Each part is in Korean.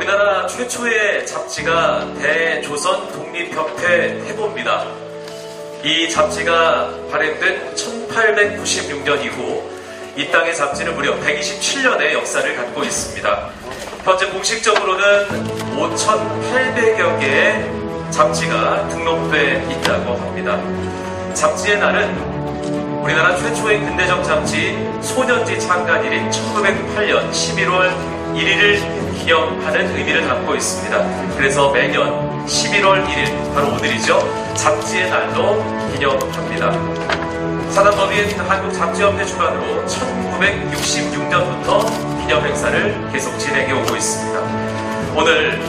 우리나라 최초의 잡지가 대조선 독립협회 해보입니다. 이 잡지가 발행된 1896년 이후 이 땅의 잡지는 무려 127년의 역사를 갖고 있습니다. 현재 공식적으로는 5,800여 개의 잡지가 등록돼 있다고 합니다. 잡지의 날은 우리나라 최초의 근대적 잡지 소년지 창간일인 1908년 11월 1일을 기념하는 의미를 담고 있습니다. 그래서 매년 11월 1일, 바로 오늘이죠. 잡지의 날로 기념합니다. 사단법인 한국잡지협회 주관으로 1966년부터 기념 행사를 계속 진행해 오고 있습니다. 오늘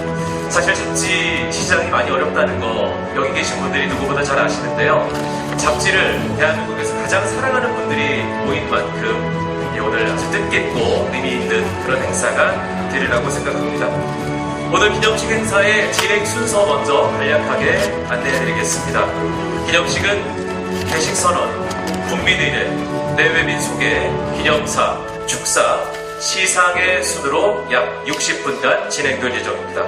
사실 잡지 시장이 많이 어렵다는 거 여기 계신 분들이 누구보다 잘 아시는데요. 잡지를 대한민국에서 가장 사랑하는 분들이 모인 만큼 오늘 아주 뜻깊고 의미 있는 그런 행사가 되리라고 생각합니다. 오늘 기념식 행사의 진행 순서 먼저 간략하게 안내해드리겠습니다. 기념식은 개식선언, 국민의례, 내외민 소개, 기념사, 축사, 시상의 순으로 약 60분간 진행될 예정입니다.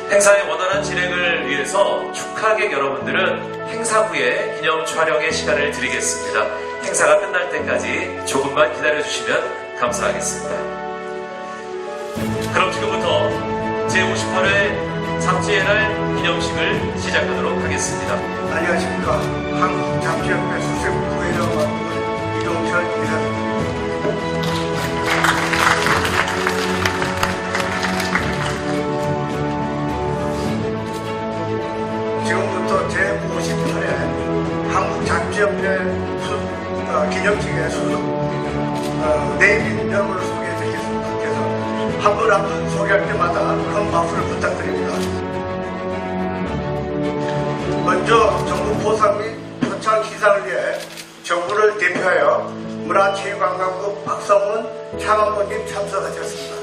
행사의 원활한 진행을 위해서 축하객 여러분들은 행사 후에 기념 촬영의 시간을 드리겠습니다. 행사가 끝날 때까지 조금만 기다려주시면 감사하겠습니다. 그럼 지금부터 제58회 잡지의 날 기념식을 시작하도록 하겠습니다. 안녕하십니까. 한국잡지협회 수석부회장 이동철 이사입니다. 지금부터 제58회 한국잡지협회 기념식의 수석 내빈 여러분을 소개해드리겠습니다. 그래서 한 분 한 분 소개할 때마다 큰 박수를 부탁드립니다. 먼저 전국 포상 및 표창 시상을 위해 정부를 대표하여 문화체육관광부 박성훈 차관보님 참석하셨습니다.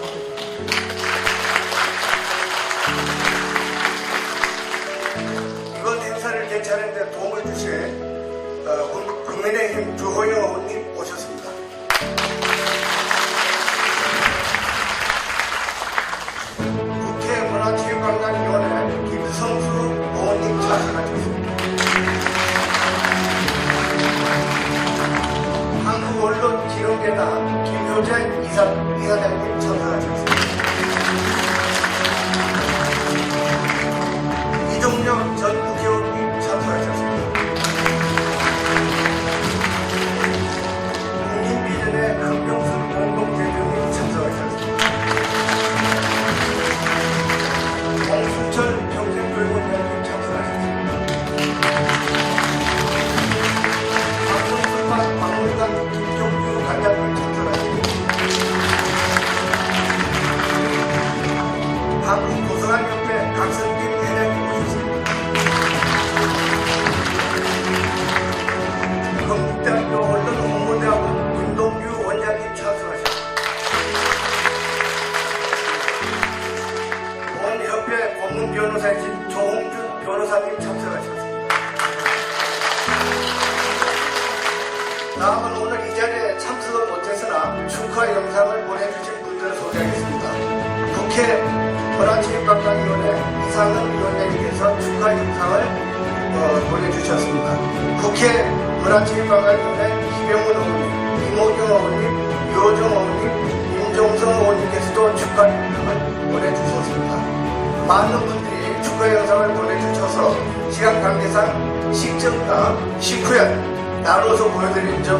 이번 행사를 개최하는 데 도움을 주신 국민의힘 주호영 의원님 오셨습니다. 국회 문화체육관광위원회 김성수 의원님 참석하셨습니다. 한국언론진흥재단 김효재 이사장님 참석하셨습니다. 이동영 전 국회의원님 참석하셨습니다. 국민비전의 금병순 공동대표님 참석하셨습니다. 홍순철 평생교육원장님 참석하셨습니다. 박성순만 박물관 김종규 관장님 참석하셨습니다. 한국도서관협회 강성길 회장님 오셨습니다. 건국대학교 언론홍보대학원 김동규 원장님 참석하셨습니다. 보건협회 고문변호사이신 조홍준 변호사님 참석하셨습니다. 다음은 오늘 이 자리에 참석을 못했으나 축하 영상을 보내주신 분들을 소개하겠습니다. 국회 문화체육관광위원회 이상은 위원장님께서 축하 영상을 보내주셨습니다. 국회 문화체육관광위원회 김병훈 의원님, 이모경 의원님, 유호정 의원님, 임종성 의원님께서도 축하 영상을 보내주셨습니다. 많은 분들이 축하 영상을 보내주셔서 시간 관계상 시점과 시쿠연 나눠서 보여드리는 점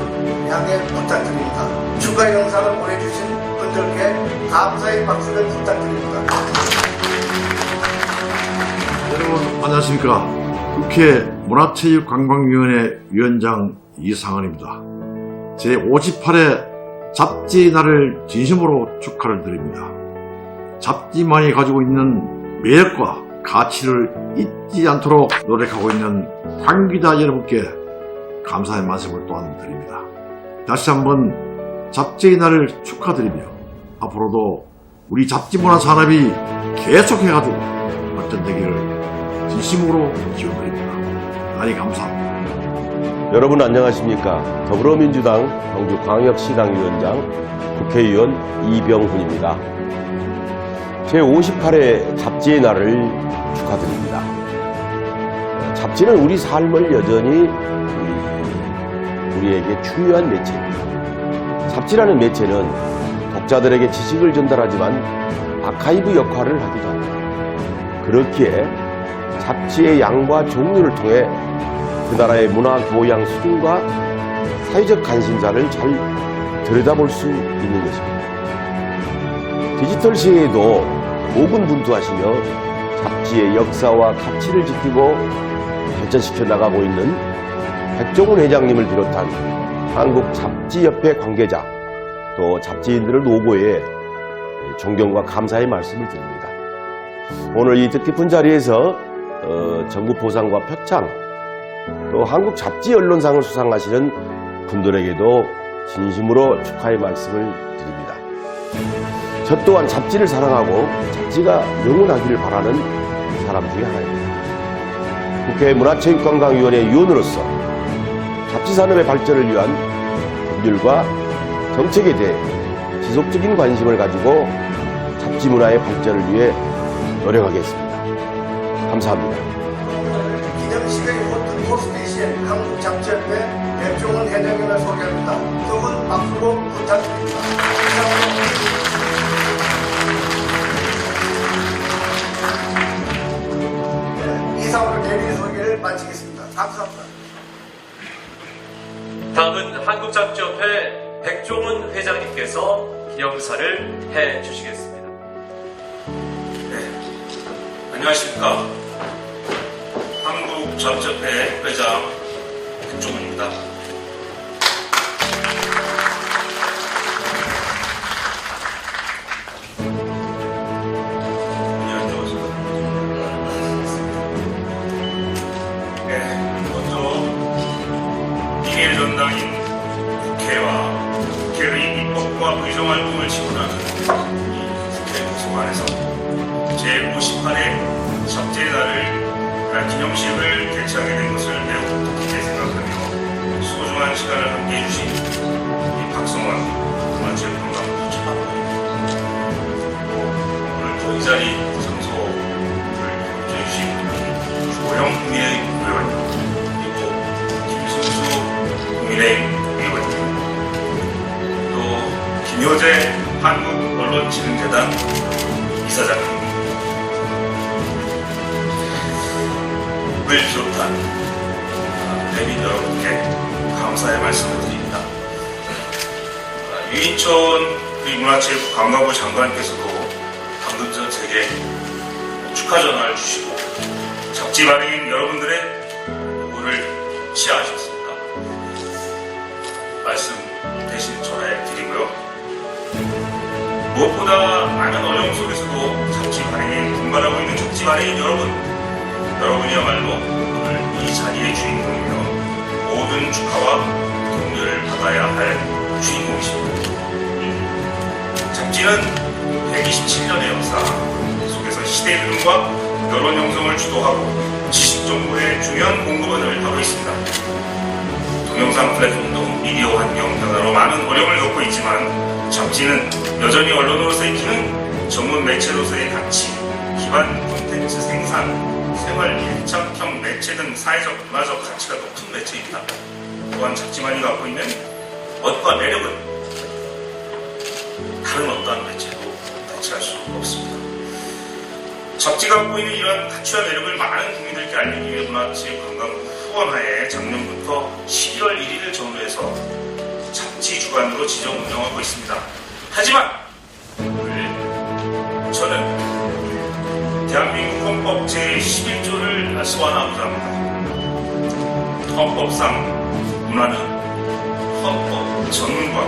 양해 부탁드립니다. 축하 영상을 보내주신 분들께 감사의 박수를 부탁드립니다. 여러분 안녕하십니까. 국회 문화체육관광위원회 위원장 이상헌입니다. 제58회 잡지의 날을 진심으로 축하를 드립니다. 잡지만이 가지고 있는 매력과 가치를 잊지 않도록 노력하고 있는 관계자 여러분께 감사의 말씀을 또한 드립니다. 다시 한번 잡지의 날을 축하드리며 앞으로도 우리 잡지문화 산업이 계속해가지고 발전되기를 진심으로 기원드립니다. 많이 감사합니다. 여러분 안녕하십니까. 더불어민주당 광주광역시당위원장 국회의원 이병훈입니다. 제58회 잡지의 날을 축하드립니다. 잡지는 우리 삶을 여전히 우리에게 중요한 매체입니다. 잡지라는 매체는 독자들에게 지식을 전달하지만 아카이브 역할을 하기도 합니다. 그렇기에 잡지의 양과 종류를 통해 그 나라의 문화 교양 수준과 사회적 관심사를 잘 들여다볼 수 있는 것입니다. 디지털 시대에도 고군분투하시며 잡지의 역사와 가치를 지키고 발전시켜 나가고 있는 백종원 회장님을 비롯한 한국잡지협회 관계자 또 잡지인들을 노고에 존경과 감사의 말씀을 드립니다. 오늘 이 뜻깊은 자리에서 정부 포상과 표창 또 한국잡지언론상을 수상하시는 분들에게도 진심으로 축하의 말씀을 드립니다. 저 또한 잡지를 사랑하고 잡지가 영원하기를 바라는 사람 중에 하나입니다. 국회 문화체육관광위원회 위원으로서 잡지 산업의 발전을 위한 법률과 정책에 대해 지속적인 관심을 가지고 잡지 문화의 발전을 위해 노력하겠습니다. 감사합니다. 기념식의 호스트이신 한국잡지협회 백종원 회장님을 소개합니다. 두 분 박수로 부탁드립니다. 이상으로 대리 소개를 마치겠습니다. 감사합니다. 다음은 한국잡지협회 백종원 회장님께서 기념사를 해주시겠습니다. 안녕하십니까. 한국잡지협회 회장 백종원입니다. 먼저 비밀 전당인 국회와 국회의 입법과 의정활동을 지원하는 이 국회 도서관에서 제58회 잡지의 날을 기념식을 개최하게 된 것을 매우 뜻깊게 생각하며 소중한 시간을 함께 해주신 이 박성원 문화체육관광부 차관님, 오늘 또 이 자리 장소를 협조해 주신 주호영 국민의힘 의원님, 그리고 김순수 국민의힘 의원님, 또 김효재 한국언론진흥재단 이사장님 을 비롯한 대민 여러분께 감사의 말씀을 드립니다. 유인천 문화체육관광부 장관께서도 방금 전 제게 축하 전화를 주시고 잡지 발행인 여러분들의 누구를 시하하셨습니다. 말씀 대신 전해 드리고요. 무엇보다 많은 어려움 속에서도 잡지 발행에 분발하고 있는 잡지 발행인 여러분이야말로 오늘 이 자리의 주인공이며 모든 축하와 격려를 받아야 할 주인공이십니다. 잡지는 127년의 역사 속에서 시대의 흐름과 여론 형성을 주도하고 지식 정보의 중요한 공급원을 하고 있습니다. 동영상 플랫폼 등 미디어 환경 변화로 많은 어려움을 겪고 있지만 잡지는 여전히 언론으로서의 기능, 전문 매체로서의 가치, 기반 콘텐츠 생산, 생활 밀착형 매체 등 사회적, 문화적 가치가 높은 매체입니다. 또한 잡지만이 갖고 있는 멋과 매력은 다른 어떠한 매체도 대체할 수 없습니다. 잡지가 갖고 있는 이러한 가치와 매력을 많은 국민들께 알리기 위해 문화체육관광부 후원하에 작년부터 11월 1일을 전후해서 잡지 주간으로 지정 운영하고 있습니다. 하지만 오늘 저는 대한민국 헌법 제11조를 소환하고자 합니다. 헌법상 문화는 헌법 전문과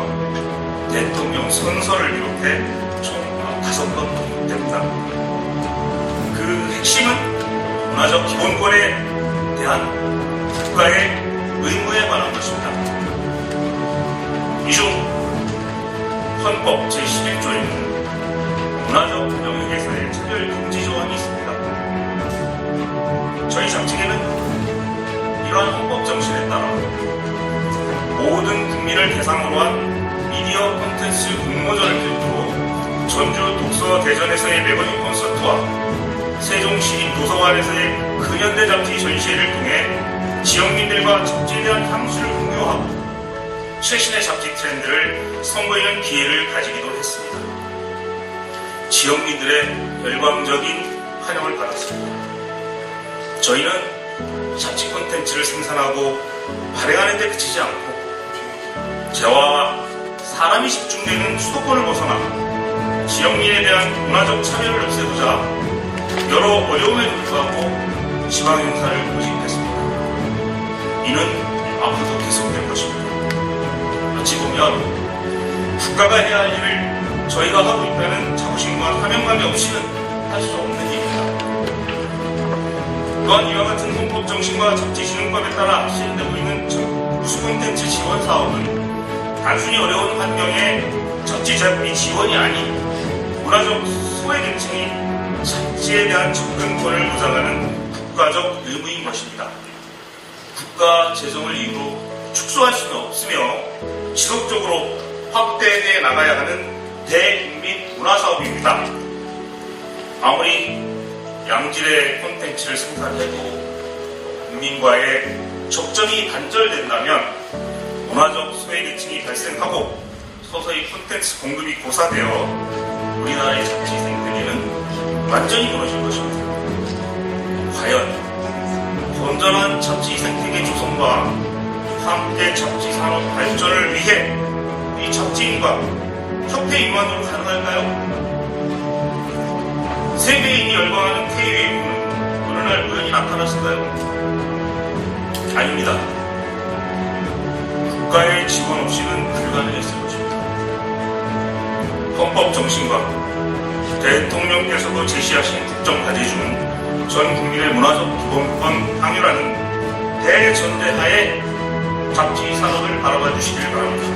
대통령 선서를 비롯해 총 5건 등록됩니다. 그 핵심은 문화적 기본권에 대한 국가의 의무에 관한 것입니다. 이 중 헌법 제11조에는 문화적 영역에서의 차별 금지 조항이 있습니다. 저희 잡지계는 이러한 헌법 정신에 따라 모든 국민을 대상으로 한 미디어 콘텐츠 공모전을 필두로 전주 독서 대전에서의 매거진 콘서트와 세종시립 도서관에서의 근현대 잡지 전시회를 통해 지역민들과 잡지에 대한 향수를 공유하고 최신의 잡지 트렌드를 선보이는 기회를 가지기도 했습니다. 지역민들의 열광적인 환영을 받았습니다. 저희는 잡지 콘텐츠를 생산하고 발행하는 데 그치지 않고 재화와 사람이 집중되는 수도권을 벗어나 지역민에 대한 문화적 참여를 없애고자 여러 어려움에 불구하고 지방행사를 모집했습니다. 이는 앞으로도 계속될 것입니다. 어찌 보면 국가가 해야 할 일을 저희가 하고 있다는 자부심과 사명감이 없이는 할 수 없는 일입니다. 또한 이와 같은 헌법 정신과 잡지진흥법에 따라 시행되고 있는 우수 콘텐츠 지원 사업은 단순히 어려운 환경에 잡지 제작비 지원이 아닌 문화적 소외계층이 잡지에 대한 접근권을 보장하는 국가적 의무인 것입니다. 국가 재정을 이유로 축소할 수는 없으며 지속적으로 확대해 나가야 하는 대국민 문화사업입니다. 아무리 양질의 콘텐츠를 생산해도 국민과의 접점이 단절된다면 문화적 소외계층이 발생하고 서서히 콘텐츠 공급이 고사되어 우리나라의 잡지 생태계는 완전히 무너질 것입니다. 과연 건전한 잡지 생태계 조성과 함께 잡지 산업 발전을 위해 이 잡지인과 협회 임원으로 가능할까요? 세계인이 열광하는 K웨이브는 어느 날 우연히 나타났을까요? 아닙니다. 국가의 지원 없이는 불가능했을 것입니다. 헌법 정신과 대통령께서도 제시하신 국정과제중 전 국민의 문화적 기본권 확률하는 대전제하에 잡지 산업을 바라봐 주시길 바랍니다.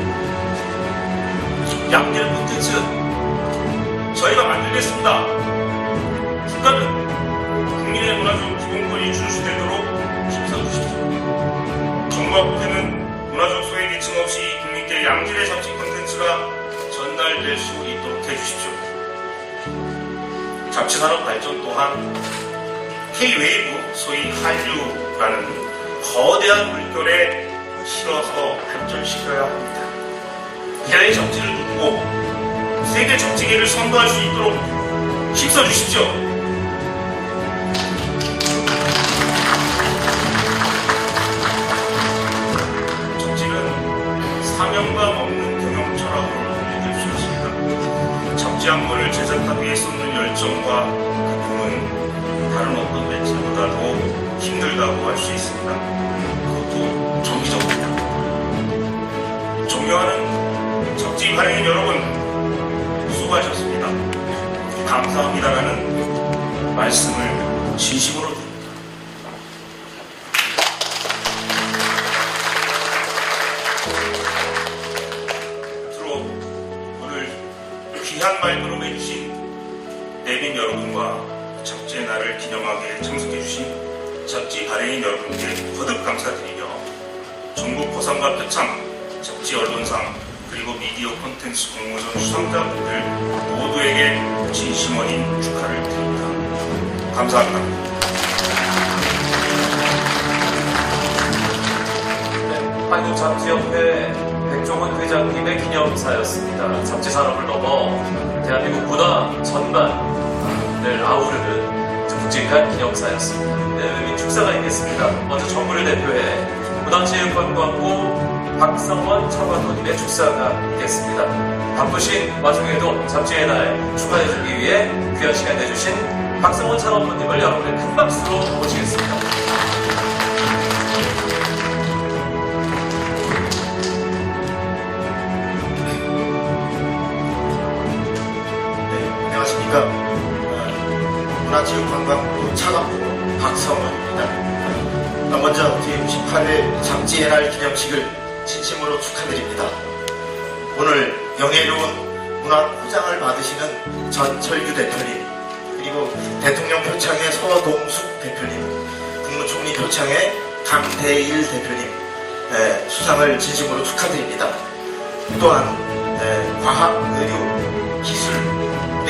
양질 콘텐츠 저희가 만들겠습니다. 국가는 국민의 문화적 기본권이 준수되도록 힘써주십시오. 정부와 문화적 소외계층 없이 국민께 양질의 잡지 콘텐츠가 전달될 수 있도록 해주십시오. 잡지산업 발전 또한 K웨이브, 소위 한류라는 거대한 물결에 실어서 발전시켜야 합니다. 해외 잡지를 누르고 세계 잡지계를 선도할 수 있도록 힘써주십시오. 잡지는 사명감 없는 경영 철학으로 읽을 수 있습니다. 잡지 한 권을 제작하기 위해 쏟는 열정과 고통은 다른 어떤 매체보다도 힘들다고 할 수 있습니다. 그것도 정기적입니다. 존경하는 잡지 발행인 여러분, 수고하셨습니다. 감사합니다라는 말씀을 진심으로 드립니다. 끝으로 오늘 귀한 말씀을 해주신 내빈 여러분과 잡지의 날을 기념하게 참석해주신 잡지 발행인 여러분께 거듭 감사드리며 전국 고상과 표창, 잡지 언론상, 그리고 미디어 콘텐츠 공모전 수상자분들 모두에게 진심 어린 축하를 드립니다. 감사합니다. 네, 한국잡지협회 백종원 회장님의 기념사였습니다. 잡지 산업을 넘어 대한민국 문화 전반을 아우르는 묵직한 기념사였습니다. 네, 축사가 있겠습니다. 먼저 정부를 대표해 문화체육관광부 박성원 차관님의 축사가 있겠습니다. 바쁘신 와중에도 잡지의 날 축하해주기 위해 귀한 시간 내주신 박성원 차관님을 여러분의 큰 박수로 모시겠습니다. 네, 안녕하십니까. 문화체육관광부 차관부 박성원입니다. 먼저 제68회 잡지의 날 기념식을 진심으로 축하드립니다. 오늘 영예로운 문화포장을 받으시는 전철규 대표님, 그리고 대통령 표창의 서동숙 대표님, 국무총리 표창의 강대일 대표님 수상을 진심으로 축하드립니다. 또한 과학, 의료, 기술,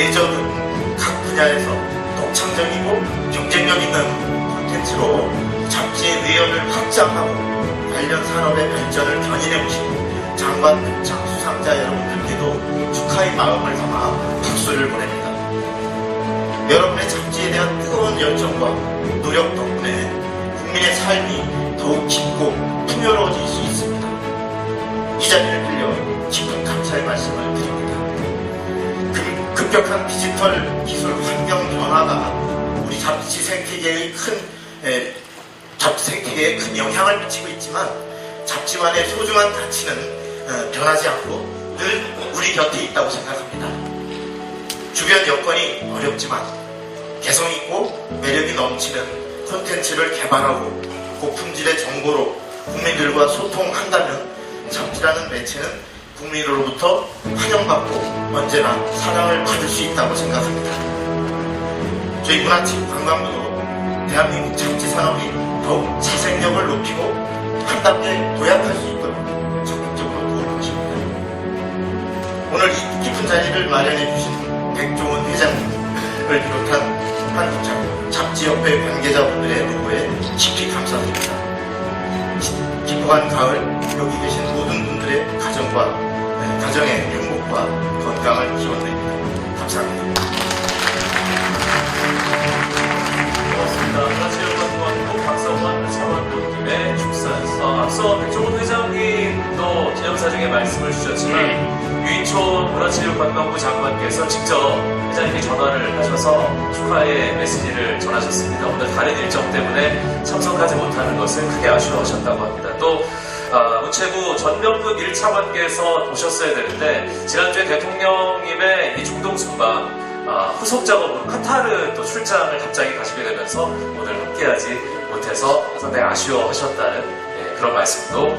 레저 등 각 분야에서 독창적이고 경쟁력 있는 콘텐츠로 잡지의 내연을 확장하고 관련 산업의 발전을 견인해 보신 장관 표창 수상자 여러분들께도 축하의 마음을 담아 박수를 보냅니다. 여러분의 잡지에 대한 뜨거운 열정과 노력 덕분에 국민의 삶이 더욱 깊고 풍요로워질 수 있습니다. 이 자리를 빌려 깊은 감사의 말씀을 드립니다. 급격한 디지털 기술 환경 변화가 우리 잡지 생태계에 큰 영향을 미치고 있지만 잡지만의 소중한 가치는 변하지 않고 늘 우리 곁에 있다고 생각합니다. 주변 여건이 어렵지만 개성있고 매력이 넘치는 콘텐츠를 개발하고 고품질의 정보로 국민들과 소통한다면 잡지라는 매체는 국민으로부터 환영받고 언제나 사랑을 받을 수 있다고 생각합니다. 저희 문화체육관광부도 대한민국 잡지 산업이 더욱 자생력을 높이고 한답게 도약할 수 있도록 적극적으로 도울 것입니다. 오늘 이 깊은 자리를 마련해 주신 백종원 회장님을 비롯한 한국 잡지협회 관계자분들의 노고에 깊이 감사드립니다. 깊어간 가을 여기 계신 모든 분들의 가정의 행복과 건강을 기원드립니다. 감사합니다. 고맙습니다. 문화체육관광부 박성환 차관님의 축사에서 앞서 백종원 회장님도 기념사 중에 말씀을 주셨지만 유인촌 문화체육관광부 장관께서 직접 회장님이 전화를 하셔서 축하의 메시지를 전하셨습니다. 오늘 다른 일정 때문에 참석하지 못하는 것을 크게 아쉬워하셨다고 합니다. 또 우체부 전명득 1차관께서 오셨어야 되는데 지난주에 대통령님의 이 중동순방 후속 작업으로 카타르 또 출장을 갑자기 가시게 되면서 오늘 함께하지 못해서 상당히 아쉬워하셨다는 그런 말씀도.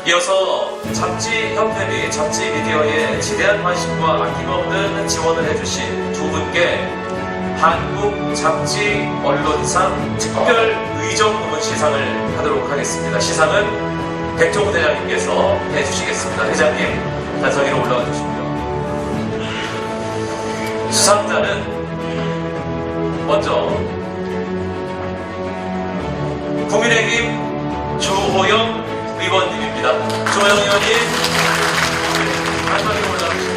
이어서 잡지협회 및 잡지 미디어에 지대한 관심과 아낌없는 지원을 해주신 두 분께 한국 잡지 언론상 특별 의정 부문 시상을 하도록 하겠습니다. 시상은 백종원 회장님께서 해주시겠습니다. 회장님, 단상 위로 올라와 주시고요. 수상자는 먼저 국민의힘 주호영 의원님입니다. 주호영 의원님, 단상 위로 올라와 주시고요.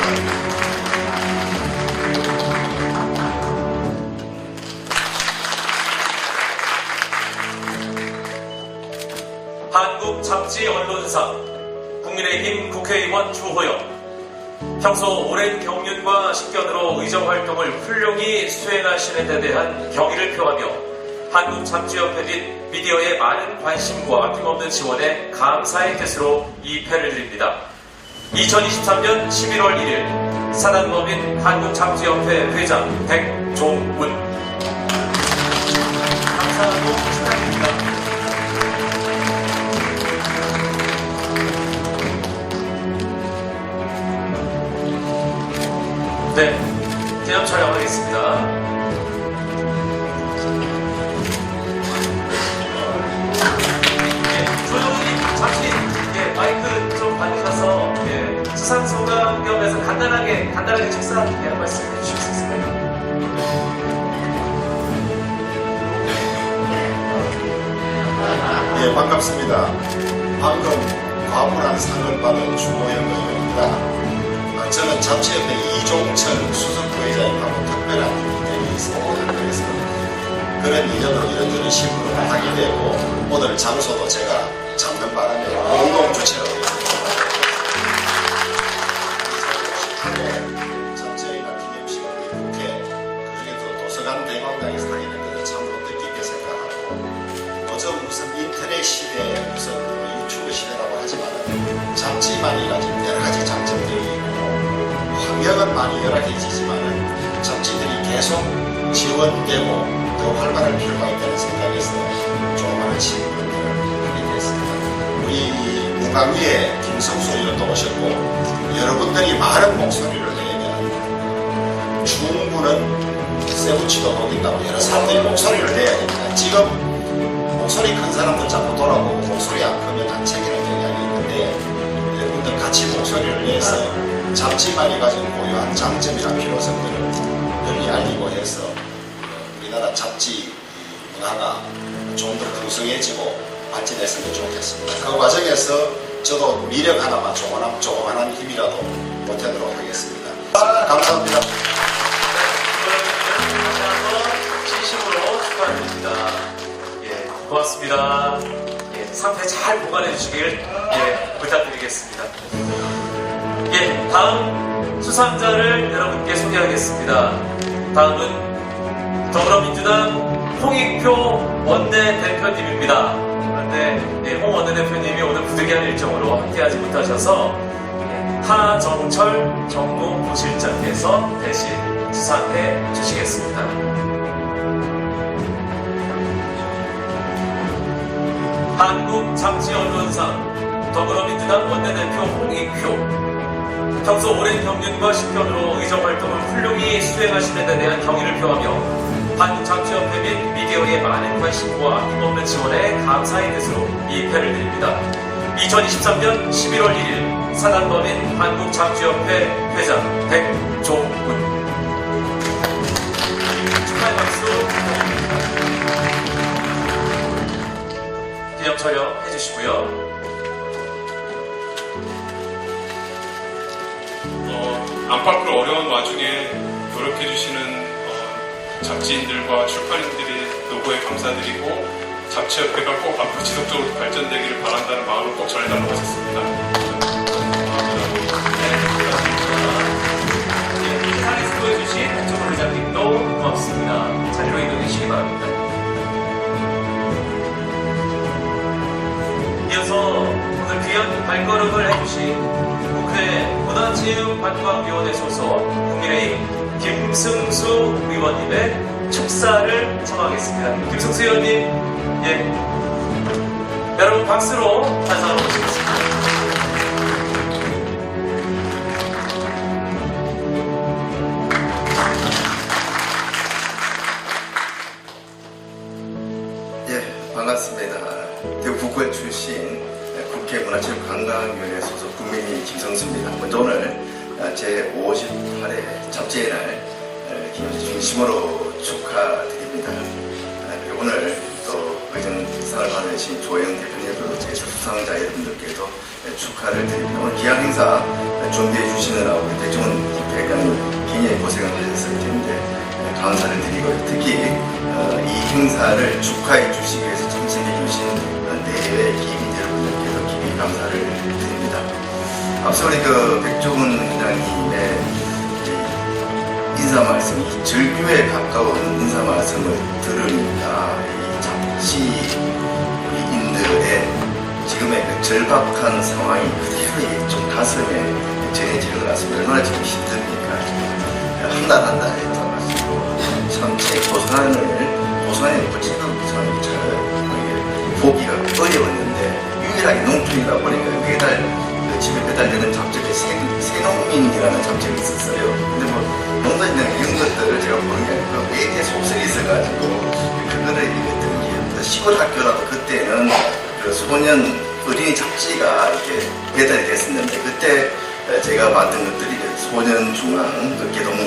한국 잡지 언론상 국민의힘 국회의원 주호영. 평소 오랜 경륜과 식견으로 의정활동을 훌륭히 수행하시는 데 대한 경의를 표하며 한국잡지협회 및 미디어의 많은 관심과 아낌없는 지원에 감사의 뜻으로 이 패를 드립니다. 2023년 11월 1일 사단법인 한국잡지협회 회장 백종훈. 감사하고 축하드립니다. 네, 기념 촬영하겠습니다. 조용히 잠시 마이크 좀 받으셔서 수상 소감 겸해서 간단하게 축사 한 말씀 해주실 수 있을까요? 예, 반갑습니다. 방금 과분한 상을 받은 주호영 의원입니다. 저는 잡지협회 이종철 수석부회장님하고 특별한 인연이 있습니다. 그래서 그런 인연으로 이런저런 신분을 하게 되고 오늘 장소도 제가 잡는 바람에 공동주체로 잡지회나 기념식을 이렇게 그중에도 도서관 대광장에서 하게 된 것을 참으로 뜻깊게 생각하고 요즘 무슨 인터넷 시대 무슨 유튜브 시대라고 하지만 잡지만이 가진 여러 가지 장점들이 있고 환경은 많이 열악해지지만 잡지들이 계속 지원되고 더 활발할 필요가 있다는 생각에서 조그마한 신문을 하게 됐습니다. 우리 문광위에 김성수 의원도 오셨고 여러분들이 많은 목소리를 내면 중부는 세우치도 녹인다고 여러 사람들이 목소리를 내야 됩니다. 지금 목소리 큰 사람들 자꾸 돌아보고 목소리 안 크면 안 챙기는 경향이 있는데 여러분들 같이 목소리를 내서 잡지만이 가진 고유한 장점이나 필요성들을 널리 알리고 해서 우리나라 잡지 문화가 좀 더 풍성해지고 발전했으면 좋겠습니다. 그 과정에서 저도 미력 하나만 조그만한 힘이라도 보태도록 하겠습니다. 감사합니다. 다시 한번 진심으로 축하드립니다. 예, 고맙습니다. 예, 상태 잘 보관해 주시길 부탁드리겠습니다. 예, 다음 수상자를 여러분께 소개하겠습니다. 다음은 더불어민주당 홍익표 원내대표님입니다. 그런데 홍 원내대표님이 오늘 부득이한 일정으로 함께하지 못하셔서 하정철 정무부실장께서 대신 수상해 주시겠습니다. 한국잡지언론상 더불어민주당 원내대표 홍익표. 평소 오랜 경륜과 식견으로 의정활동을 훌륭히 수행하시는 데 대한 경의를 표하며 한국잡지협회 및 미디어의 많은 관심과 힘없는 지원에 감사의 뜻으로 이 패를 드립니다. 2023년 11월 1일 사단법인 한국잡지협회 회장 백종훈. 축하의 박수 기념 촬영 해주시고요. 안팎으로 어려운 와중에 노력해주시는 잡지인들과 출판인들의 노고에 감사드리고 잡지협회가 꼭 앞으로 지속적으로 발전되기를 바란다는 마음을 꼭 전해달라고 하셨습니다. 인사를 수고해주신 백종훈 회장님도 고맙습니다. 자리로 이동해 주시기 바랍니다. 이어서 오늘 귀한 발걸음을 해주신 국회 문화체육관광위원회 소속 국민의힘 김승수 의원님의 축사를 청하겠습니다. 김승수 의원님, 여러분 박수로 환상을 모시겠습니다. 반갑습니다. 대구 북구에 출신 국회 문화체육관광위원회 소속 국민의힘 김성수입니다. 먼저 오늘 제58회 잡지의 날 진심으로 축하드립니다. 그리고 오늘 또 의정상을 받으신 조영 대표님도 제 수상자 여러분들께도 축하를 드립니다. 오늘 기한 행사 준비해 주시느라고 백종훈 회장님 굉장히 고생을 하셨을 텐데 감사를 드리고 특히 이 행사를 축하해 주시기 위해서 참석해 주신 내외 기민 여러분들께도 깊이 감사를 드립니다. 앞서 우리 백종훈 회장님의 인사 말씀이 절규에 가까운 인사 말씀을 들으니까 이 잡지인들의 지금의 그 절박한 상황이 그대로 좀 가슴에 전해지는 것 같습니다. 얼마나 지금 힘듭니까? 한 달 한 달 했다가지고 참 제 고산에 지금 참 보기가 어려웠는데 유일하게 농촌이다 보니까 집에 배달되는 잡지가 새농민이라는 잡지가 있었어요. 근데 뭐 농사짓는 이런 것들을 제가 보는 게 아니고 매일에 속설이 있어가지고 그거를 읽었던 게 시골 학교라도 그때는 그 소년 어린이 잡지가 이렇게 배달이 됐었는데 그때 제가 봤던 것들이 소년 중앙, 개동무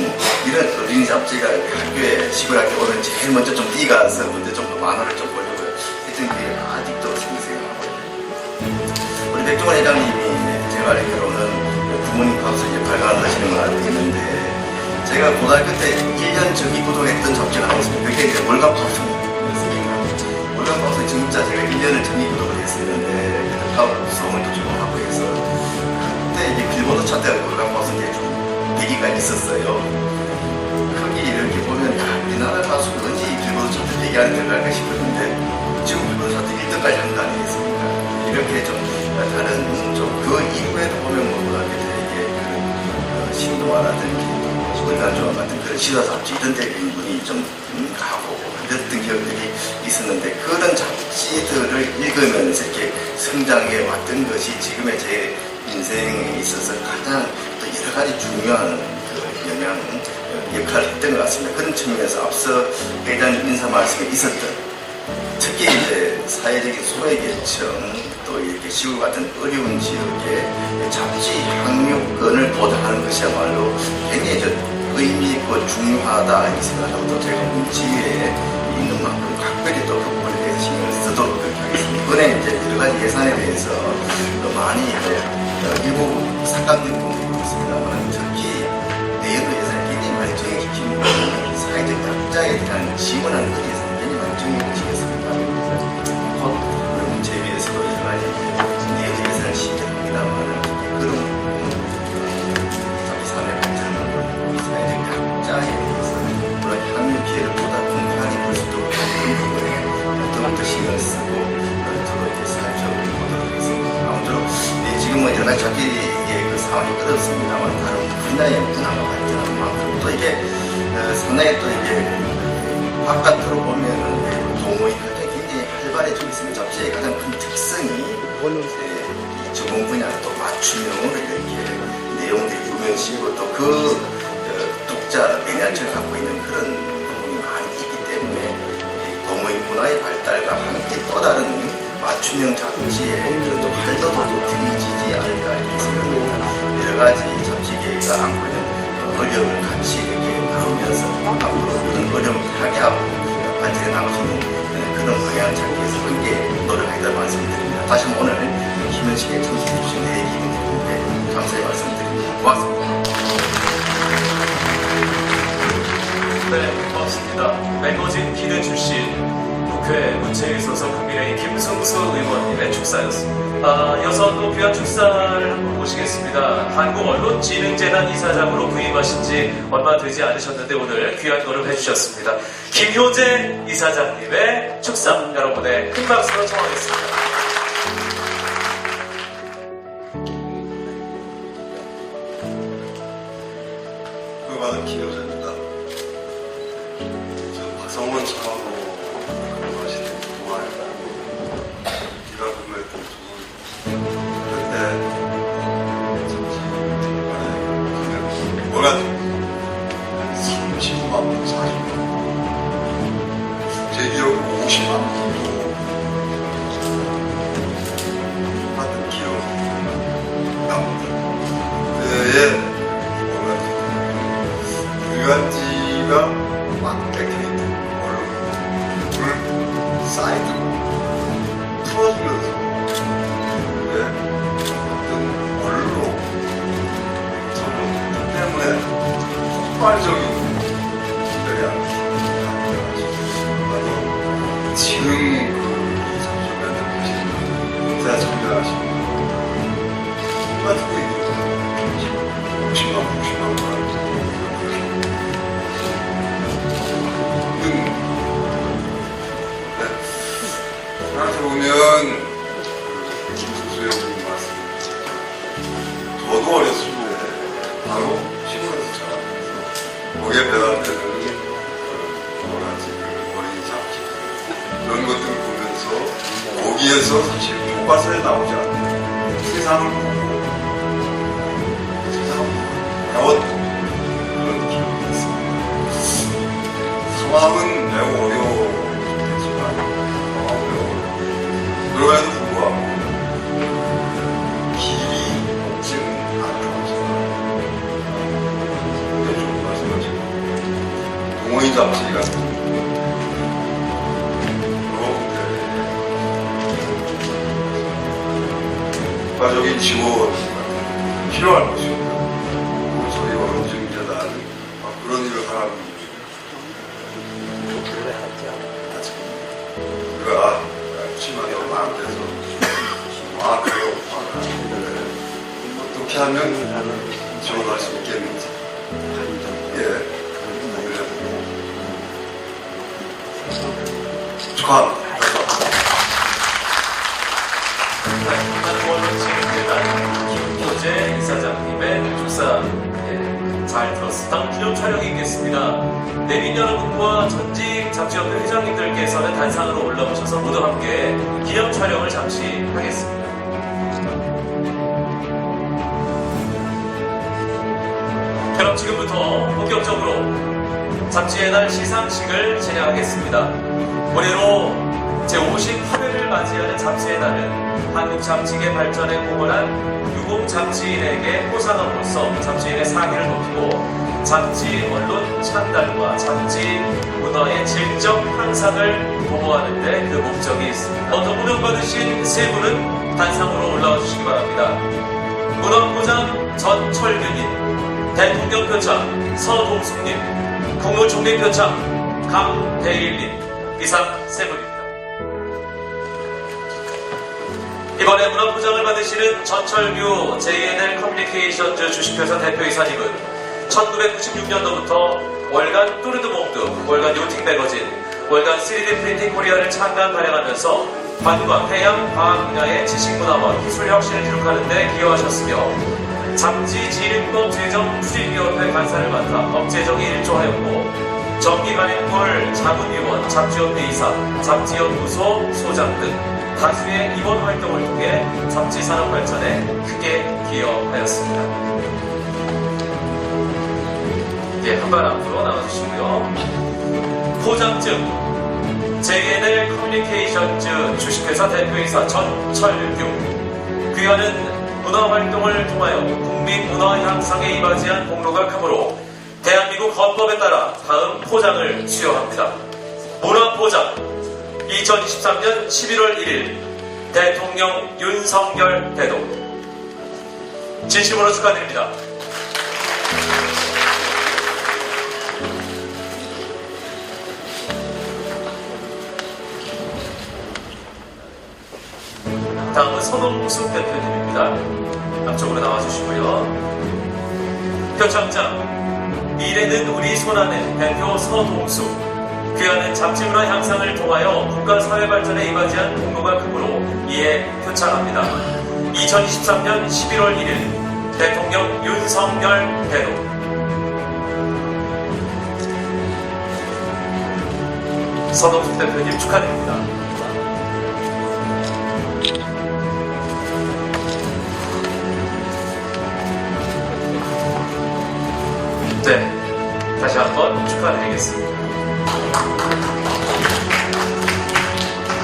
이런 어린이 잡지가 학교에 시골 학교 오면 제일 먼저 좀 뛰어가서 먼저 좀 더 만화를 좀 보려고 했던 게 아직도 생생하고 우리 백종원 회장님이 제가 알기로는 부모님 가서 이제 발간을 하시는 걸 알고 있는데 제가 고등학교 때 1년 정기 구독했던 잡지가 하나 있습니다. 그게 이제 월간방송이었습니다. 월간방송 진짜 제가 1년을 정기 구독을 했었는데 다음 수업을 좀 하고 해서 그때 이제 빌보드 차트가 월간방송에 좀 대기가 있었어요. 거기 이렇게 보면 우리나라 가수가 언제 빌보드 차트 대기 안에 들어갈까 싶었는데 지금 빌보드 차트 1등까지 한 거 아니겠습니까? 이렇게 좀 다른 좀 그 이후에도 보면 뭐보다 되게 신동아라든지 월간조합 같은 그런 시사 잡지 이런 데 인분이 좀 가고 그랬던 기억들이 있었는데 그런 잡지들을 읽으면서 이렇게 성장해 왔던 것이 지금의 제 인생에 있어서 가장 또 여러 가지 중요한 그 영향, 역할을 했던 것 같습니다. 그런 측면에서 앞서 회장님 인사 말씀에 있었던 특히 이제 사회적인 소외계층 또 이렇게 시골 같은 어려운 지역에 잡지 향유권을 보장하는 그것이야말로 굉장히 의미 있고 중요하다 이렇게 생각하고 또 제가 문지에 있는 만큼 각별히 또 그 부분에 대해서 신경을 쓰도록 그렇게 하겠습니다. 이번에 이제 여러 가지 예산에 대해서 많이 일부 삭감된 부분이 있습니다만 특히 내년도 예산을 굉장히 많이 정해지킨 부분은 사회적 약자에 대한 지원하는 그 예산을 굉장히 많이 정해지겠습니다. 곧 문체위에서도 여러 가지 내년도 예산을 시행합니다만 그런 사회 발전을 사회적 약자에 대해서 그런 향유 기회를 보다 공평하게 볼 수 있도록 그런 부분에 더욱더 신경을 쓰고 더욱 이제 살펴보도록 하겠습니다. 아무쪼록 지금은 여러 가지 잡기의 그 상황이 어렵습니다만 다른 분야의 문화가 발전하는 만큼 또 이게 상당히 또 이게 바깥으로 보면은 동호회 활동이 굉장히 활발해지고 있습니다. 잡지의 가장 큰 특성이 이 전공 분야를 또 맞춤형으로 이렇게 내용들이 유명시고 또 그 독자 매니아층을 갖고 있는 그런 부분이 많이 있기 때문에 동호회 문화의 발달과 함께 또 다른 맞춤형 잡지의 그런 또 활동도 좀 드리지지 않을까 이렇게 생각합니다. 여러 가지 잡지계가 안고 있는 어려움을 같이 이렇게 나누면서 앞으로 그런 어려움을 타개하고 발전해 나갈 수 있는 그런 방향을 찾기 위해서 함께 노력하겠다고 말씀드립니다. 다시 한번 오늘 김현식에 참석해 주신 대기분들께 감사의 말씀드립니다. 고맙습니다. 네, 고맙습니다. 매거진 기능 출신 국회 문체위 소속 국민의힘 김승수 의원님의 축사였습니다. 이어서 또 귀한 축사를 한번 모시겠습니다. 한국언론진흥재단 이사장으로 부임하신 지 얼마 되지 않으셨는데 오늘 귀한 걸음 해주셨습니다. 김효재 이사장님의 축사 여러분의 큰 박수로 청하겠습니다. 많은 김효재입니다. 저 박성원 차관으로 근무하시는 동아입니다. 네가 근무했던 조선 그때 잠시 뭐가 30만 원, 40만 원, 제 기억으로 50만 원 정도 받은 기억이 납니다. 그때에 유관지가 막 뺏겨있던 얼굴 사이드로 풀어주면서 어떤 얼로 저는 때문에 폭발적인 분들이 바로 지능 그 잠시만요 하시는 제가 정리하시는 누가 듣고 있는 50만 원 보면 김숙수 형님 말씀 저도 어렸을 때 바로 신문에서 자라면서 거기에 배달되는 여러 가지 어린이 잡지 이런 것들을 보면서 거기에서 사실 교과서에 나오지 않는 세상을 보고 세상을 배웠던 그런 기억이 있습니다. 상황은 매우 어려웠겠지만 그럼에도 불구하고 길이 높지는 않다고 굉장히 좋은 말씀하시고 동호인 잡지 같은 국가적인 지원 필요할 것입니다. 저희 언론진흥재단 그런 일을 하라고 우리가 시간이 얼마 안 돼서 그래요 어떻게 하면 지원할 수 있겠는지 축하합니다. 한국언론진흥재단 김효재 이사장님의 축사 잘 들었습니다. 다음 기념 촬영이 있겠습니다. 내빈 여러분과 전직 잡지협회 회장님들께서는 단상으로 올라오셔서 모두 함께 기념 촬영을 잠시 하겠습니다. 그럼 지금부터 본격적으로 잡지의 날 시상식을 진행하겠습니다. 올해로 제58회를 맞이하는 잡지의 날은 한국 잡지계 발전에 공헌한 유공 잡지인에게 포상함으로써 잡지인의 상의를 높이고 잡지 언론 창달과 잡지 문화의 질적 향상을 도모하는 데 그 목적이 있습니다. 먼저 무명받으신 세 분은 단상으로 올라와 주시기 바랍니다. 문화부장 전철규님, 대통령 표창 서동숙님, 국무총리 표창 강대일님, 이상 세 분입니다. 이번에 문화부장을 받으시는 전철규 JNL 커뮤니케이션즈 주식회사 대표이사님은 1996년도부터 월간 뚜르드몽드, 월간 요팅 매거진, 월간 3D 프린팅 코리아를 창간 발행하면서 관과 해양 과학 분야의 지식 문화와 기술 혁신을 기록하는 데 기여하셨으며 잡지진흥법 제정 추진위원회 간사를 맡아 법 제정에 일조하였고 정기간행골 자문위원, 잡지협회 이사, 잡지연구소 소장 등 다수의 이번 활동을 통해 잡지산업 발전에 크게 기여하였습니다. 예, 한발 앞으로 나와주시고요. 포장증 JNL 커뮤니케이션즈 주식회사 대표이사 전철규. 귀하는 문화활동을 통하여 국민 문화 향상에 이바지한 공로가 크므로 대한민국 헌법에 따라 다음 포장을 수여합니다. 문화포장 2023년 11월 1일 대통령 윤석열 대독. 진심으로 축하드립니다. 다음은 손홍숙 대표님입니다. 앞쪽으로 나와주시고요. 표창장 미래는 우리 손안에 대표 서동숙. 귀하는 잡지문화 향상을 통하여 국가 사회 발전에 이바지한 공로가 크므로 이에 표창합니다. 2023년 11월 1일 대통령 윤석열 대독. 서동숙 대표님 축하드립니다. 네, 다시 한번 축하드리겠습니다.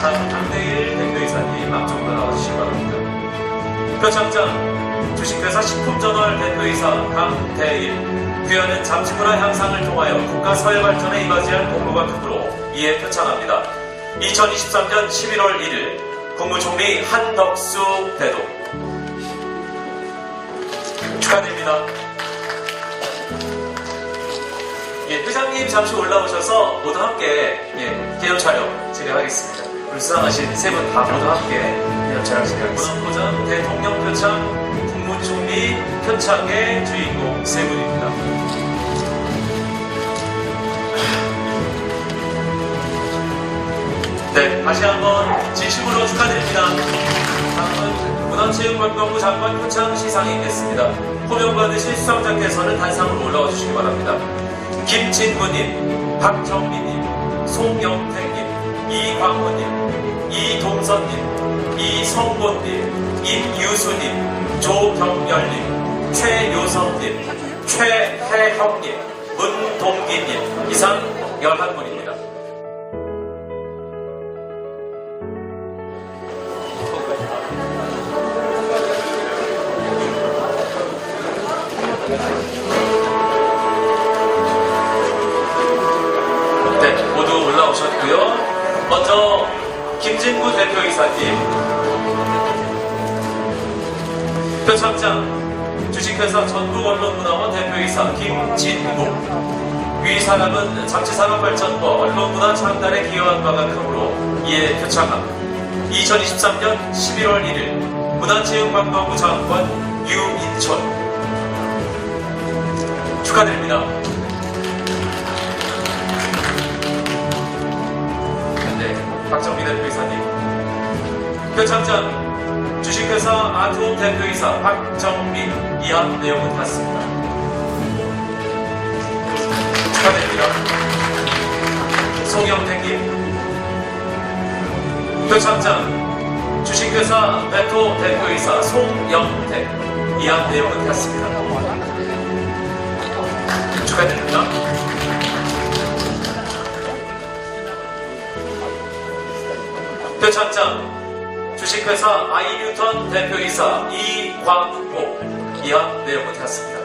다음 강대일 대표이사님 앞쪽으로 나와주시기 바랍니다. 표창장 주식회사 식품저널 대표이사 강대일. 귀하는 잡지문화 향상을 통하여 국가 사회 발전에 이바지한 공로가 크므로 이에 표창합니다. 2023년 11월 1일 국무총리 한덕수 대독. 축하드립니다. 예, 회장님 잠시 올라오셔서 모두 함께 기념 촬영 진행하겠습니다. 우리 수상하신 세 분 다 모두 함께 기념 촬영 진행하겠습니다. 문화부장, 대통령 표창, 국무총리 표창의 주인공 세 분입니다. 네, 다시 한번 진심으로 축하드립니다. 다음은 문화체육관광부 장관 표창 시상이 있겠습니다. 호명받으신 수상자께서는 단상으로 올라와 주시기 바랍니다. 김진구님, 박정민님, 송영택님, 이광호님, 이동선님, 이성곤님, 임유수님, 조경열님, 최요섭님, 최혜형님, 문동기님, 이상 11분입니다. 먼저 김진구 대표이사님, 표창장 주식회사 전국언론문화원 대표이사 김진구. 위 사람은 잡지산업발전과 언론문화 창달에 기여한 바가 크므로 이에 표창함. 2023년 11월 1일 문화체육관광부 장관 유인촌. 축하드립니다. 박정민 대표이사님. 표창장 주식회사 아트홈 대표이사 박정민. 이하 내용은 같습니다. 축하드립니다. 송영택님. 표창장 주식회사 베토 대표이사 송영택. 이하 내용은 같습니다. 축하드립니다. 표창장 주식회사 아이뉴턴 대표이사 이광복 이하 내용을 드렸습니다.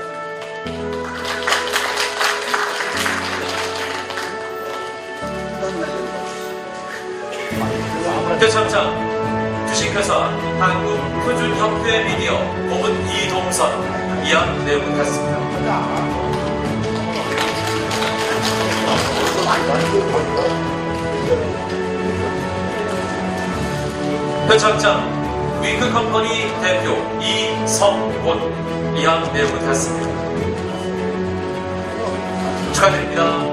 표창장 주식회사 한국표준협회 미디어 고문 이동선 이하 내용을 드렸습니다. 표창장 위크컴퍼니 대표 이성곤 이하 내용을 드렸습니다. 축하드립니다.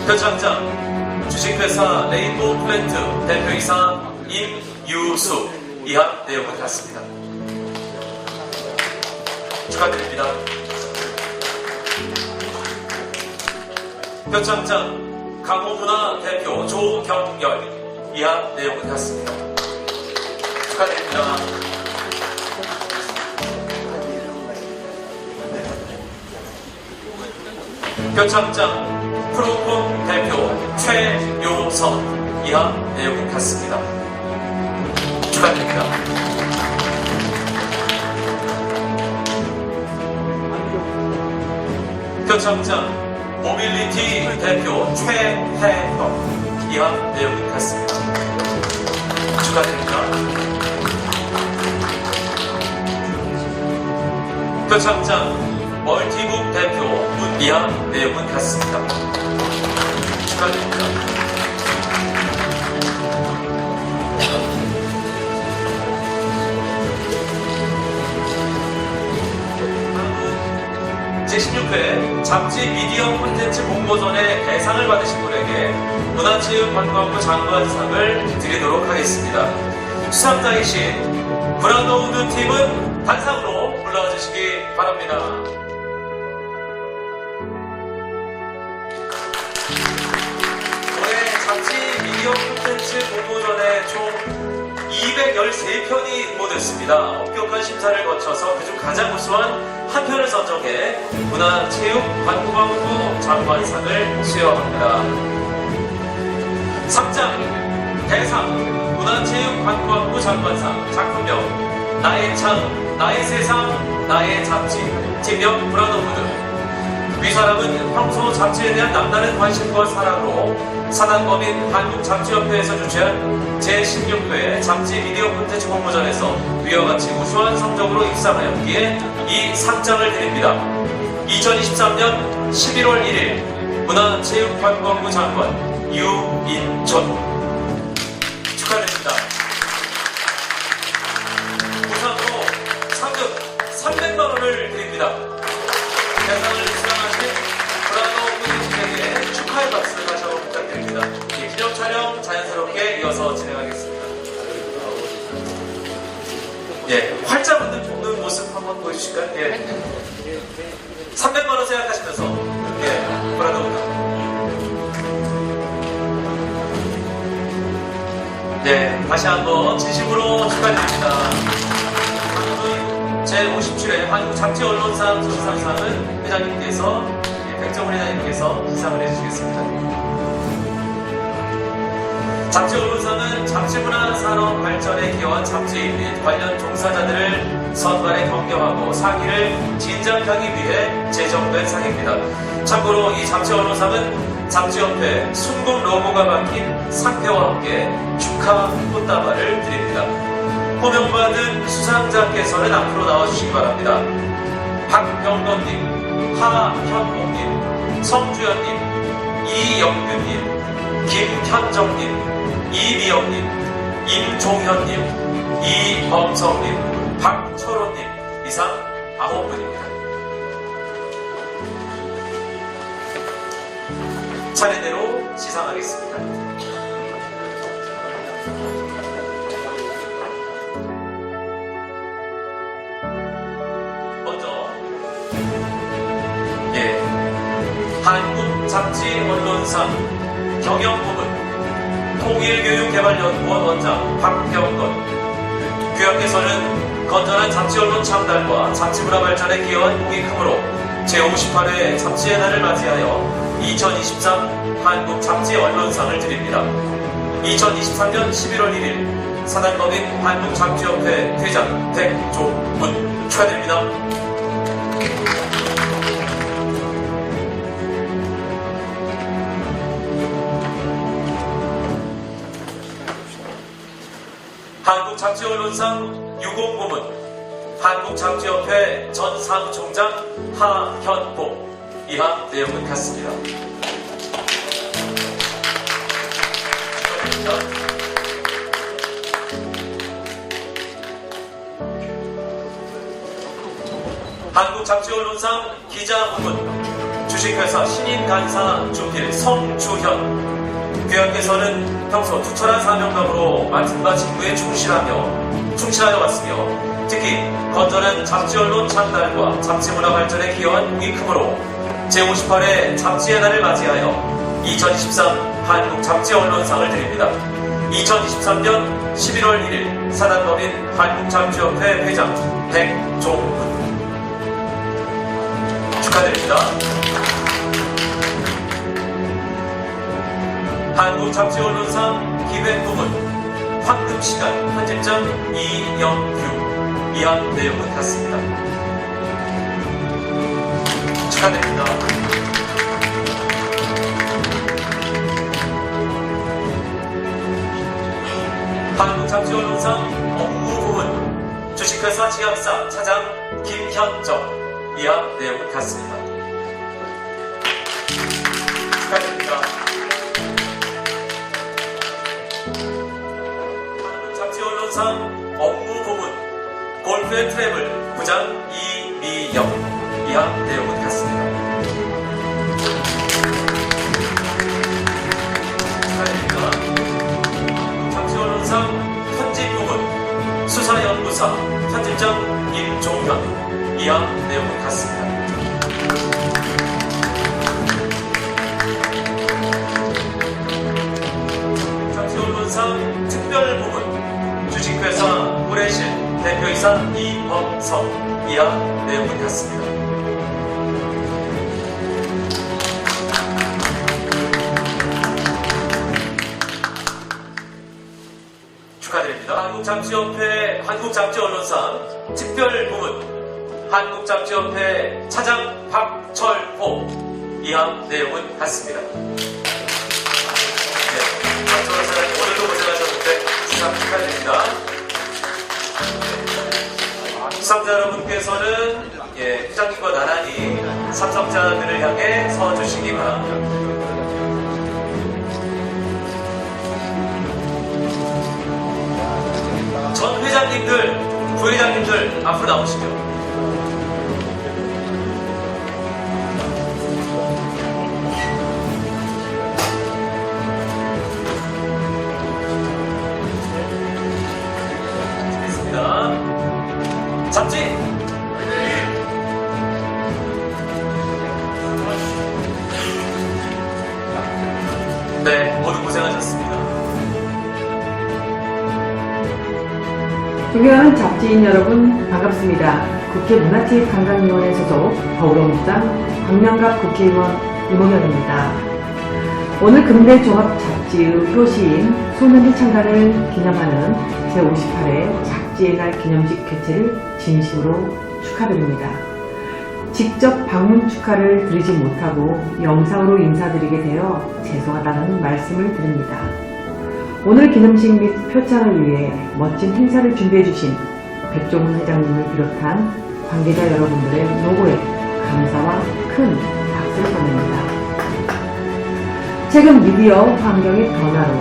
표창장 주식회사 레인보우 플랜트 대표이사 임유수 이하 내용을 드렸습니다. 축하드립니다. 표창장 강호문화 대표 조경열 이하 내용을 드렸습니다. 축하드립니다. 표창장 프로콤 대표 최요선 이하 내용을 드렸습니다. 축하드립니다. 표창장 모빌리티 대표 최혜덕 이하 내용을 드렸습니다. 축하드립니다. 표창장 멀티북 대표 이하 내용은 같습니다. 축하드립니다. 제16회 잡지 미디어 콘텐츠 공모전의 대상을 받으신 분에게 문화체육관광부 장관상을 드리도록 하겠습니다. 수상자이신 브라더우드 팀은 단상으로 올라와 주시기 바랍니다. 올해 잡지 미디어 콘텐츠 공모전에 총 213편이 응모됐습니다. 엄격한 심사를 거쳐서 그중 가장 우수한 한 편을 선정해 문화체육관광부 장관상을 수여합니다. 상장 대상 문화체육관광부 장관상 작품명 나의 창, 나의 세상, 나의 잡지 팀명 브라더우드. 위 사람은 평소 잡지에 대한 남다른 관심과 사랑으로 사단법인 한국잡지협회에서 주최한 제16회 잡지 미디어 콘텐츠 공모전에서 위와 같이 우수한 성적으로 입상하였기에 이 상장을 드립니다. 2023년 11월 1일 문화체육관광부 장관 유인천 축하드립니다. 우선으로 상금 300만원을 드립니다. 대상을 수상하신 브라더우드 축하의 박수를 다시 한번 부탁드립니다. 기념 촬영 자연스럽게 이어서 진행하겠습니다. 예, 활짝 웃는 모습 한번 보여주실까요? 예. 300만원 생각하시면서 예, 브라더우드. 네, 다시 한번 진심으로 축하드립니다. 다음은 제57회 한국잡지언론상 수상상은 회장님께서 백정훈 회장님께서 시상을 해주시겠습니다. 잡지언론상은 잡지문화 산업 발전에 기여한 잡지인 및 관련 종사자들을 선발에 경경하고 상의를 진작하기 위해 제정된 상입니다. 참고로 이 잡지언론상은 잡지협회 순금 로고가 박힌 상표와 함께 축하 꽃다발을 드립니다. 호명받은 수상자께서는 앞으로 나와주시기 바랍니다. 박병건님, 하현봉님, 성주연님, 이영규님, 김현정님, 이미영님, 임종현님, 이범성님, 박철호님 이상 9분입니다. 차례대로 시상하겠습니다. 먼저 한국잡지언론상 경영부문 통일교육개발연구원 원장 박병건 교양께서는 건전한 잡지언론 창달과 잡지문화 발전에 기여한 공이 크므로 제58회 잡지의 날을 맞이하여 2023 한국 잡지 언론상을 드립니다. 2023년 11월 1일 사단법인 한국잡지협회 회장 백종문 축하드립니다. 한국잡지언론상 유공고문 한국잡지협회 전 사무총장 하현복. 이하 내용은 같습니다. 축하드립니다. 한국잡지언론상 기자고문 주식회사 신인간사 중길 성주현. 귀하께서는 평소 투철한 사명감으로 맡은 바 직무에 충실하여 왔으며 특히 건전한 잡지언론 창달과 잡지문화 발전에 기여한 공이 크므로 제58회 잡지의 날을 맞이하여 2023 한국잡지언론상을 드립니다. 2023년 11월 1일 사단법인 한국잡지협회 회장 백종문 축하드립니다. 한국잡지언론상 기획부문 황금시간 편집장 이영규. 이하 내용은 같습니다. 축하드립니다. 한국잡지언론상 업무부문 주식회사 지합사 차장 김현정. 이하 내용은 같습니다. 축하드립니다. 한국잡지언론상 업무부문 골프앤 트래블 부장 이미영. 이하 내용은 같습니다. 축하드립니다. 잡지언론상 편집부문 수사연구사 편집장 임종현. 이하 내용은 같습니다. 잡지언론상 특별부문 주식회사 구례실 대표이사 이범성. 이하 내용은 같습니다. 축하드립니다. 한국잡지협회 한국잡지언론상 특별부문 한국잡지협회 차장 박철호. 이하 내용은 같습니다. 네, 박철호 사장님 오늘도 고생하셨는데 수상 축하드립니다. 수상자 여러분께서는 회장님과 나란히 참석자들을 향해 서주시기 바랍니다. 전 회장님들, 부회장님들 앞으로 나오시죠. 됐습니다. 잡지! 네, 모두 고생하셨습니다. 존경하는 잡지인 여러분 반갑습니다. 국회 문화체육관광위원회 소속 더불어민주당 광명갑 국회의원 이몽현입니다. 오늘 금대 종합 잡지의 효시인 소년지 창단을 기념하는 제58회 잡지의 날 기념식 개최를 진심으로 축하드립니다. 직접 방문 축하를 드리지 못하고 영상으로 인사드리게 되어 죄송하다는 말씀을 드립니다. 오늘 기념식 및 표창을 위해 멋진 행사를 준비해주신 백종문 회장님을 비롯한 관계자 여러분들의 노고에 감사와 큰 박수를 보냅니다. 최근 미디어 환경의 변화로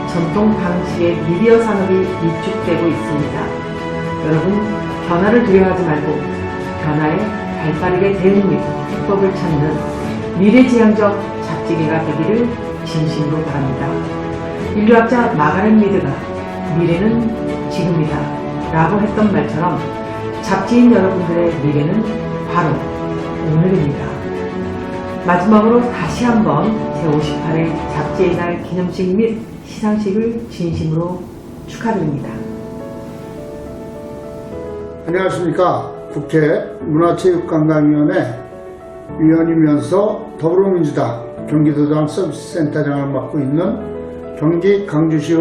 전통 방식의 미디어 산업이 위축되고 있습니다. 여러분, 변화를 두려워하지 말고 변화에 발빠르게 대응 및 해법을 찾는 미래지향적 잡지계가 되기를 진심으로 바랍니다. 인류학자 마가렛 미드가 미래는 지금이다 라고 했던 말처럼 잡지인 여러분들의 미래는 바로 오늘입니다. 마지막으로 다시 한번 제58회 잡지의 날 기념식 및 시상식을 진심으로 축하드립니다. 안녕하십니까. 국회 문화체육관광위원회 위원이면서 더불어민주당 경기도당 서비스센터장을 맡고 있는 경기 강주시의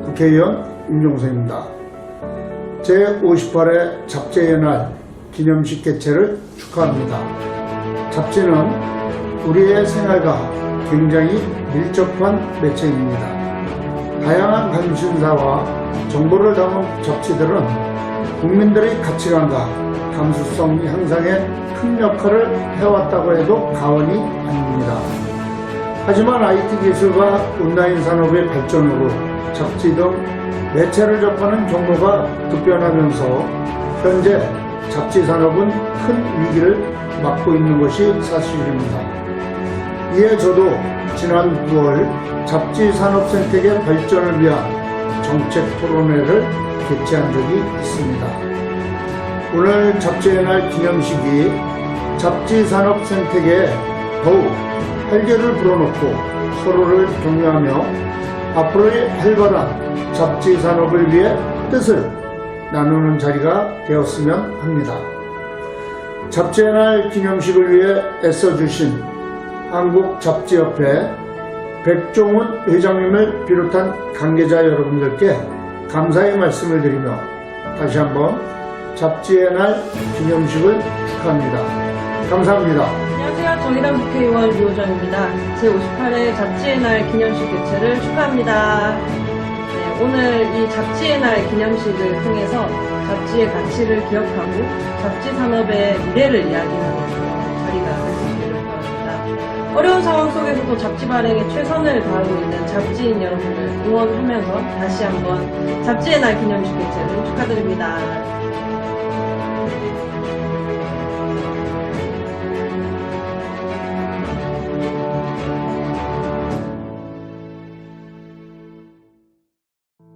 국회의원 임종서입니다. 제58회 잡지의 날 기념식 개최를 축하합니다. 잡지는 우리의 생활과 굉장히 밀접한 매체입니다. 다양한 관심사와 정보를 담은 잡지들은 국민들의 가치관과 감수성 향상에 큰 역할을 해왔다고 해도 과언이 아닙니다. 하지만 IT 기술과 온라인 산업의 발전으로 잡지 등 매체를 접하는 경로가 급변하면서 현재 잡지 산업은 큰 위기를 맞고 있는 것이 사실입니다. 이에 저도 지난 9월 잡지 산업 생태계 발전을 위한 정책 토론회를 개최한 적이 있습니다. 오늘 잡지의 날 기념식이 잡지 산업 생태계에 더욱 활기를 불어넣고 서로를 격려하며 앞으로의 활발한 잡지 산업을 위해 뜻을 나누는 자리가 되었으면 합니다. 잡지의 날 기념식을 위해 애써주신 한국잡지협회 백종훈 회장님을 비롯한 관계자 여러분들께 감사의 말씀을 드리며 다시 한번 잡지의 날 기념식을 축하합니다. 감사합니다. 안녕하세요. 정의당 국회의원 류호정입니다. 제58회 잡지의 날 기념식 개최를 축하합니다. 네, 오늘 이 잡지의 날 기념식을 통해서 잡지의 가치를 기억하고 잡지 산업의 미래를 이야기하는 자리가 될 수 있기를 바랍니다. 어려운 상황 속에서도 잡지 발행에 최선을 다하고 있는 잡지인 여러분을 응원하면서 다시 한번 잡지의 날 기념식 개최를 축하드립니다.